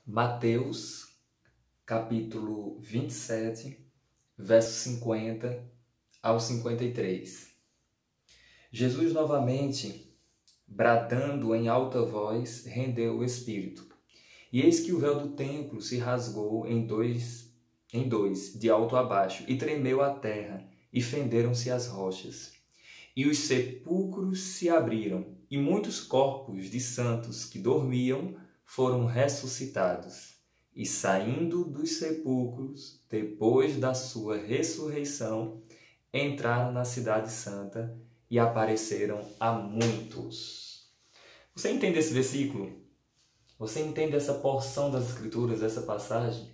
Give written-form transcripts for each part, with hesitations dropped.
Mateus, capítulo 27, versos 50 ao 53. Jesus novamente, bradando em alta voz, rendeu o Espírito. E eis que o véu do templo se rasgou em dois, de alto a baixo, e tremeu a terra, e fenderam-se as rochas. E os sepulcros se abriram, e muitos corpos de santos que dormiam foram ressuscitados. E saindo dos sepulcros, depois da sua ressurreição, entraram na cidade santa e apareceram a muitos. Você entende esse versículo? Você entende essa porção das Escrituras, essa passagem?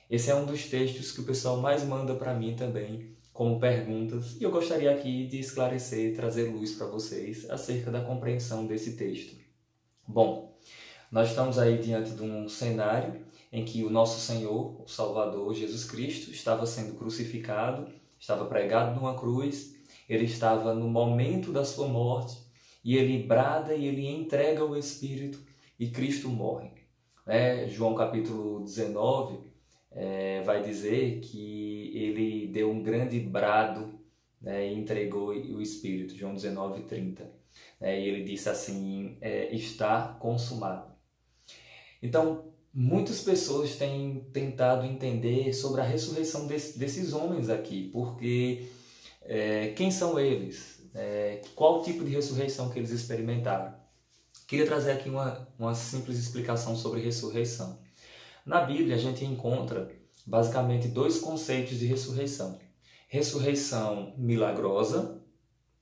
Esse é um dos textos que o pessoal mais manda para mim também, como perguntas, e eu gostaria aqui de esclarecer e trazer luz para vocês acerca da compreensão desse texto. Bom, nós estamos aí diante de um cenário em que o nosso Senhor, o Salvador, Jesus Cristo, estava sendo crucificado, estava pregado numa cruz, ele estava no momento da sua morte, e ele brada e ele entrega o Espírito, e Cristo morre. João capítulo 19 vai dizer que ele deu um grande brado, e entregou o Espírito, João 19:30. E ele disse assim, está consumado. Então, muitas pessoas têm tentado entender sobre a ressurreição desses homens aqui, porque quem são eles? Qual tipo de ressurreição que eles experimentaram? Queria trazer aqui uma simples explicação sobre ressurreição. Na Bíblia, a gente encontra basicamente dois conceitos de ressurreição. Ressurreição milagrosa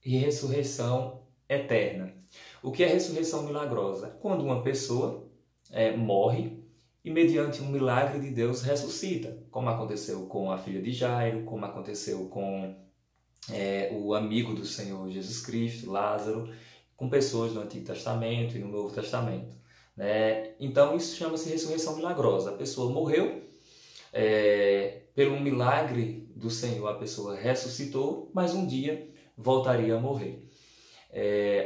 e ressurreição eterna. O que é ressurreição milagrosa? Quando uma pessoa morre e, mediante um milagre de Deus, ressuscita, como aconteceu com a filha de Jairo, como aconteceu com o amigo do Senhor Jesus Cristo, Lázaro, com pessoas no Antigo Testamento e no Novo Testamento. Então, isso chama-se ressurreição milagrosa. A pessoa morreu, pelo milagre do Senhor, a pessoa ressuscitou, mas um dia voltaria a morrer.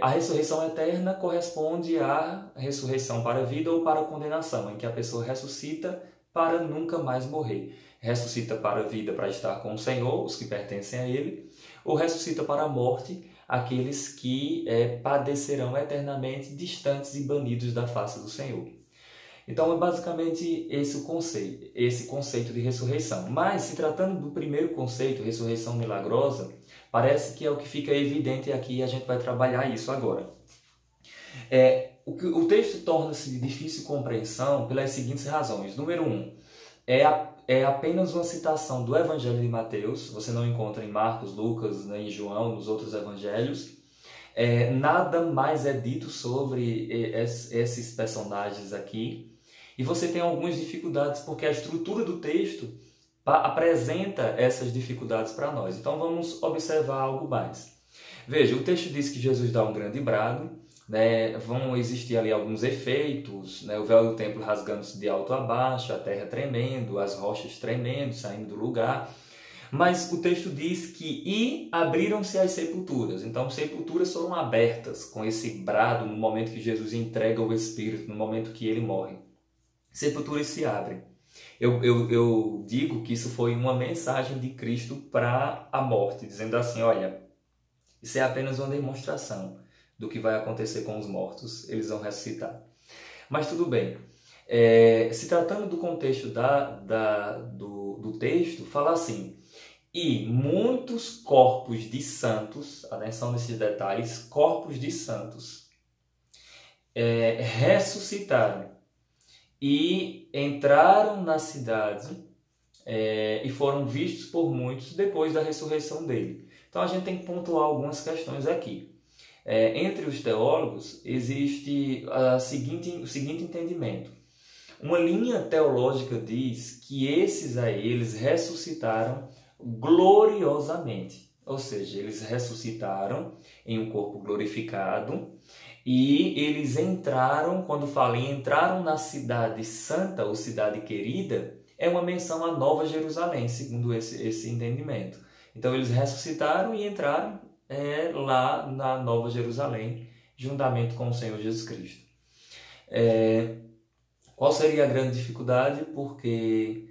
A ressurreição eterna corresponde à ressurreição para a vida ou para a condenação, em que a pessoa ressuscita para nunca mais morrer. Ressuscita para a vida para estar com o Senhor, os que pertencem a Ele, ou ressuscita para a morte, aqueles que padecerão eternamente distantes e banidos da face do Senhor. Então é basicamente esse conceito de ressurreição. Mas, se tratando do primeiro conceito, ressurreição milagrosa, parece que é o que fica evidente aqui e a gente vai trabalhar isso agora. O texto torna-se de difícil compreensão pelas seguintes razões. Número 1, é apenas uma citação do Evangelho de Mateus, você não encontra em Marcos, Lucas, nem em João, nos outros evangelhos. Nada mais é dito sobre esses personagens aqui. E você tem algumas dificuldades, porque a estrutura do texto apresenta essas dificuldades para nós. Então vamos observar algo mais. Veja, o texto diz que Jesus dá um grande brado, vão existir ali alguns efeitos, o véu do templo rasgando-se de alto a baixo, a terra tremendo, as rochas tremendo, saindo do lugar. Mas o texto diz que abriram-se as sepulturas. Então, sepulturas foram abertas com esse brado no momento que Jesus entrega o Espírito, no momento que ele morre. Sepulturas se abrem. Eu digo que isso foi uma mensagem de Cristo para a morte, dizendo assim, olha, isso é apenas uma demonstração do que vai acontecer com os mortos, eles vão ressuscitar. Mas tudo bem. Se tratando do contexto do texto, fala assim, e muitos corpos de santos, atenção nesses detalhes, corpos de santos, ressuscitaram e entraram na cidade e foram vistos por muitos depois da ressurreição dele. Então a gente tem que pontuar algumas questões aqui. Entre os teólogos existe o seguinte entendimento. Uma linha teológica diz que eles ressuscitaram gloriosamente, ou seja, eles ressuscitaram em um corpo glorificado e eles entraram, quando fala em entraram na cidade santa ou cidade querida, é uma menção à Nova Jerusalém, segundo esse entendimento. Então eles ressuscitaram e entraram lá na Nova Jerusalém, juntamente com o Senhor Jesus Cristo. Qual seria a grande dificuldade? Porque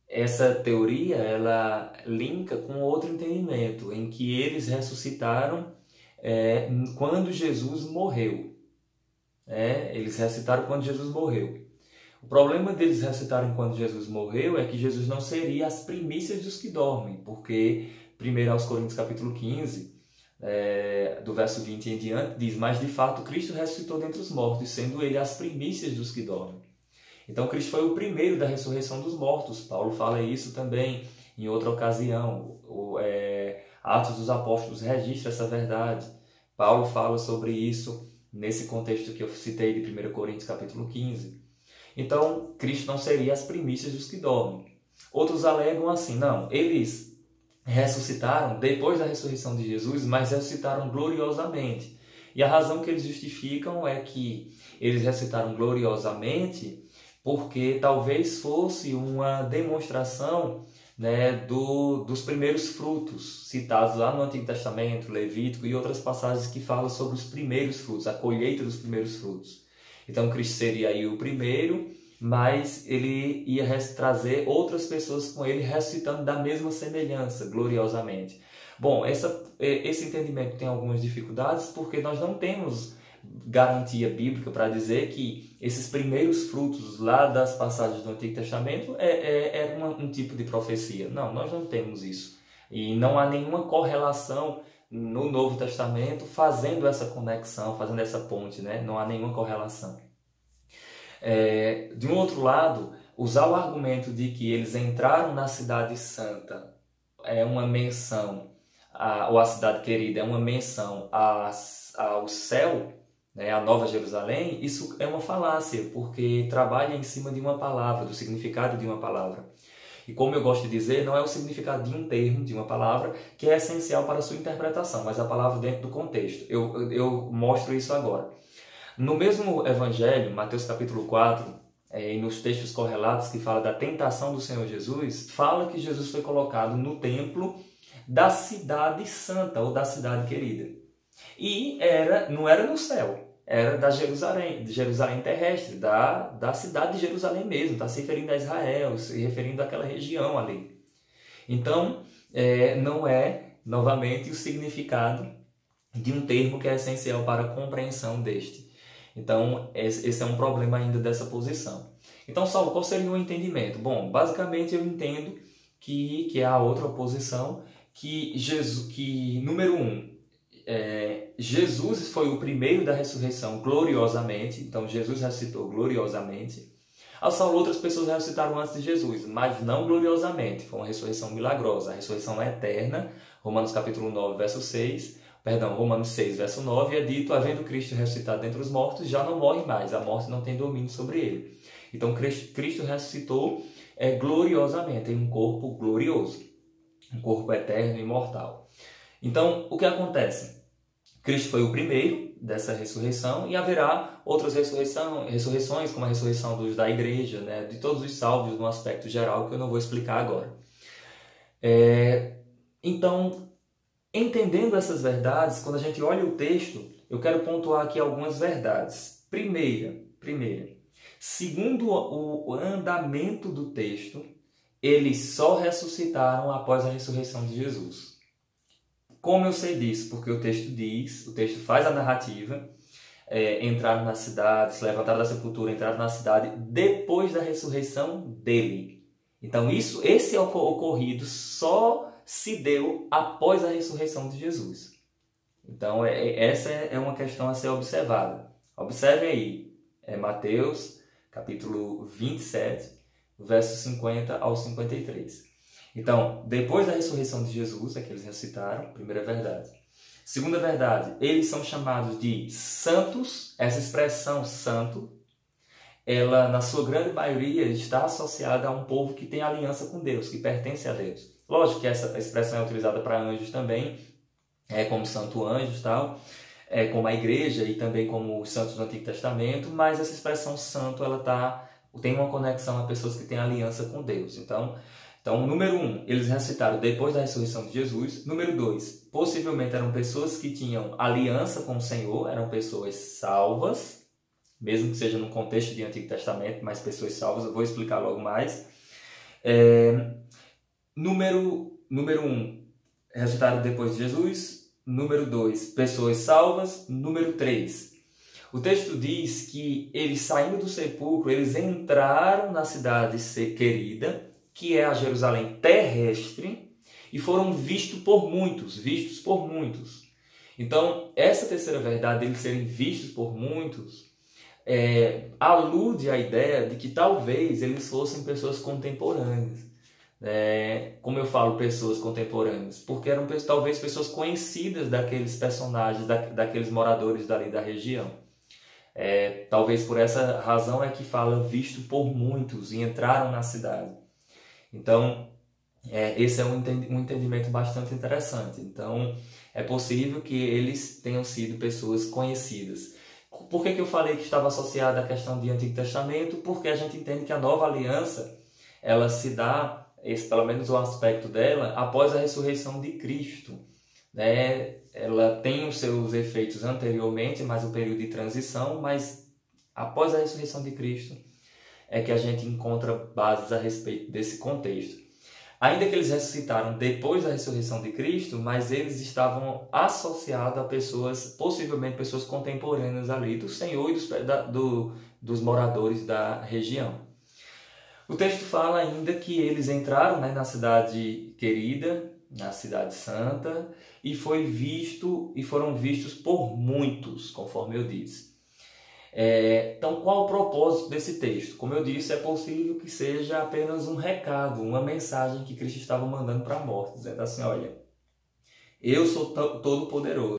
essa teoria ela linka com outro entendimento, em que eles ressuscitaram quando Jesus morreu. Eles ressuscitaram quando Jesus morreu. O problema deles ressuscitarem quando Jesus morreu é que Jesus não seria as primícias dos que dormem, porque 1 aos Coríntios capítulo 15, do verso 20 em diante, diz: mas de fato Cristo ressuscitou dentre os mortos, sendo ele as primícias dos que dormem. Então Cristo foi o primeiro da ressurreição dos mortos. Paulo fala isso também em outra ocasião. Atos dos Apóstolos registra essa verdade. Paulo fala sobre isso nesse contexto que eu citei de 1 Coríntios capítulo 15. Então, Cristo não seria as primícias dos que dormem. Outros alegam assim: não, eles ressuscitaram depois da ressurreição de Jesus, mas ressuscitaram gloriosamente. E a razão que eles justificam é que eles ressuscitaram gloriosamente porque talvez fosse uma demonstração, dos primeiros frutos, citados lá no Antigo Testamento, Levítico e outras passagens que falam sobre os primeiros frutos, a colheita dos primeiros frutos. Então Cristo seria aí o primeiro, mas ele ia trazer outras pessoas com ele, ressuscitando da mesma semelhança, gloriosamente. Bom, esse entendimento tem algumas dificuldades, porque nós não temos garantia bíblica para dizer que esses primeiros frutos lá das passagens do Antigo Testamento é um tipo de profecia. Não, nós não temos isso. E não há nenhuma correlação no Novo Testamento fazendo essa conexão, fazendo essa ponte, Não há nenhuma correlação. De um outro lado, usar o argumento de que eles entraram na Cidade Santa é uma menção, ou a Cidade Querida é uma menção ao céu, a Nova Jerusalém, isso é uma falácia, porque trabalha em cima de uma palavra, do significado de uma palavra. E como eu gosto de dizer, não é o significado de um termo, de uma palavra, que é essencial para a sua interpretação, mas a palavra dentro do contexto. Eu mostro isso agora. No mesmo Evangelho, Mateus capítulo 4, e nos textos correlatos que fala da tentação do Senhor Jesus, fala que Jesus foi colocado no templo da Cidade Santa, ou da Cidade Querida. E não era no céu, era da Jerusalém terrestre, da cidade de Jerusalém mesmo, está se referindo a Israel, se referindo àquela região ali. Então, não é, novamente, o significado de um termo que é essencial para a compreensão deste. Então, esse é um problema ainda dessa posição. Então, Saulo, qual seria o entendimento? Bom, basicamente eu entendo que há outra posição, que número 1, Jesus foi o primeiro da ressurreição gloriosamente, então Jesus ressuscitou gloriosamente. Ao Saulo, outras pessoas ressuscitaram antes de Jesus, mas não gloriosamente, foi uma ressurreição milagrosa, a ressurreição é eterna. Romanos capítulo 9, verso 6, Romanos 6, verso 9, é dito: havendo Cristo ressuscitado dentre os mortos, já não morre mais, a morte não tem domínio sobre ele. Então Cristo ressuscitou gloriosamente, em um corpo glorioso, um corpo eterno e imortal. Então, o que acontece? Cristo foi o primeiro dessa ressurreição e haverá outras ressurreições, como a ressurreição da igreja, de todos os salvos no aspecto geral, que eu não vou explicar agora. Então, entendendo essas verdades, quando a gente olha o texto, eu quero pontuar aqui algumas verdades. Primeira, segundo o andamento do texto, eles só ressuscitaram após a ressurreição de Jesus. Como eu sei disso? Porque o texto faz a narrativa, entraram na cidade, se levantaram da sepultura, entraram na cidade depois da ressurreição dele. Então esse ocorrido só se deu após a ressurreição de Jesus. Então essa é uma questão a ser observada. Observe aí, Mateus capítulo 27, versos 50 ao 53. Então, depois da ressurreição de Jesus, é que eles ressuscitaram, primeira verdade. Segunda verdade, eles são chamados de santos. Essa expressão santo, ela na sua grande maioria está associada a um povo que tem aliança com Deus, que pertence a Deus. Lógico que essa expressão é utilizada para anjos também, como santo anjos, tal, como a igreja e também como os santos do Antigo Testamento, mas essa expressão santo ela tem uma conexão a pessoas que têm aliança com Deus. Então, número 1, eles ressuscitaram depois da ressurreição de Jesus. Número 2, possivelmente eram pessoas que tinham aliança com o Senhor, eram pessoas salvas. mesmo que seja no contexto de Antigo Testamento, mas pessoas salvas, eu vou explicar logo mais. Número 1, ressuscitaram depois de Jesus. Número 2, pessoas salvas. Número 3, o texto diz que eles, saindo do sepulcro, eles entraram na cidade querida, que é a Jerusalém terrestre, e foram vistos por muitos. Então, essa terceira verdade, eles serem vistos por muitos, alude à ideia de que talvez eles fossem pessoas contemporâneas. Como eu falo pessoas contemporâneas? Porque eram talvez pessoas conhecidas daqueles personagens, daqueles moradores dali da região. Talvez por essa razão é que fala visto por muitos e entraram na cidade. Então, esse é um entendimento bastante interessante. Então, é possível que eles tenham sido pessoas conhecidas. Por que eu falei que estava associada à questão de Antigo Testamento? Porque a gente entende que a nova aliança, ela se dá, pelo menos o aspecto dela, após a ressurreição de Cristo. Ela tem os seus efeitos anteriormente, mais o período de transição, mas após a ressurreição de Cristo é que a gente encontra bases a respeito desse contexto. Ainda que eles ressuscitaram depois da ressurreição de Cristo, mas eles estavam associados a pessoas, possivelmente pessoas contemporâneas ali do Senhor e dos moradores da região. O texto fala ainda que eles entraram, na cidade querida, na cidade santa, e foram vistos por muitos, conforme eu disse. Então, qual o propósito desse texto? Como eu disse, é possível que seja apenas um recado, uma mensagem que Cristo estava mandando para a morte, dizendo assim: olha, eu sou todo-poderoso.